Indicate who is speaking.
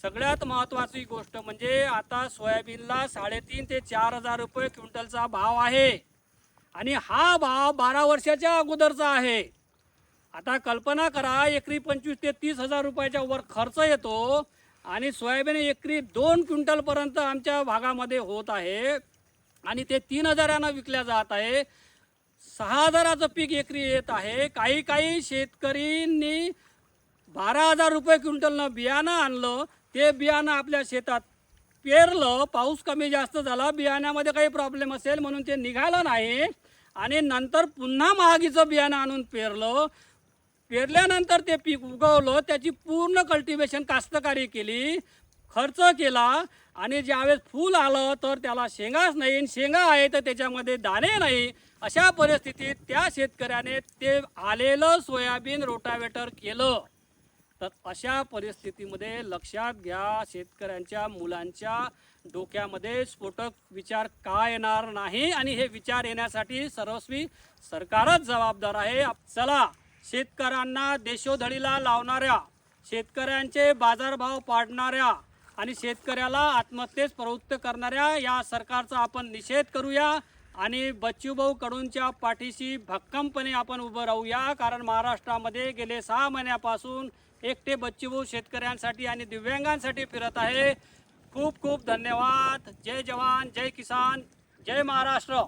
Speaker 1: सगळ्यात महत्त्वाची गोष्ट म्हणजे आता सोयाबीनला 3.5 ते 4,000 रुपये क्विंटलचा भाव आहे आणि हा भाव 12 वर्षाच्या अगोदरचा आहे। आता कल्पना करा, एकरी 25 ते 30,000 रुपयाच्या वर खर्च येतो आणि सोयाबीन एकरी 2 क्विंटलपर्यंत आमच्या भागामध्ये होत आहे आणि ते 3,000 विकल्या जात आहे। 6,000चं पीक एकरी येत आहे। काही शेतकऱ्यांनी 12,000 रुपये क्विंटलनं बियाणं आणलं, ते बियाणं आपल्या शेतात पेरलं, पाऊस कमी जास्त झाला, बियाण्यामध्ये काही प्रॉब्लेम असेल म्हणून ते निघालं नाही आणि नंतर पुन्हा महागीचं बियाणं आणून पेरल्यानंतर ते पीक उगवलं, त्याची पूर्ण कल्टिवेशन कास्तकारी केली, खर्च केला आणि ज्यावेळेस फूल आलं तर त्याला शेंगाच नाही, शेंगा आहे तर त्याच्यामध्ये दाणे नाही। अशा परिस्थितीत त्या शेतकऱ्याने ते आलेलं सोयाबीन रोटावेटर केलं। तर अशा परिस्थितीमध्ये लक्षात घ्या, शेतकऱ्यांच्या मुलांच्या डोक्यामध्ये स्फोटक विचार का येणार नाही आणि हे विचार येण्यासाठी सर्वस्वी सरकारच जबाबदार आहे। चला, शेतकऱ्यांना देशोधडीला लावणाऱ्या, शेतकऱ्यांचे बाजारभाव पाडणाऱ्या आणि शेतकऱ्याला आत्महत्येस प्रवृत्त करणाऱ्या या सरकारचा आपण निषेध करूया आणि बच्चूभाऊ कडूंच्या पाठीशी भक्कमपणे आपण उभं राहूया। कारण महाराष्ट्रामध्ये गेले 6 महिन्यापासून एकटे बच्चूभाऊ शेतकऱ्यांसाठी आणि दिव्यांगांसाठी फिरत आहे। खूप खूप धन्यवाद। जय जवान, जय किसान, जय महाराष्ट्र।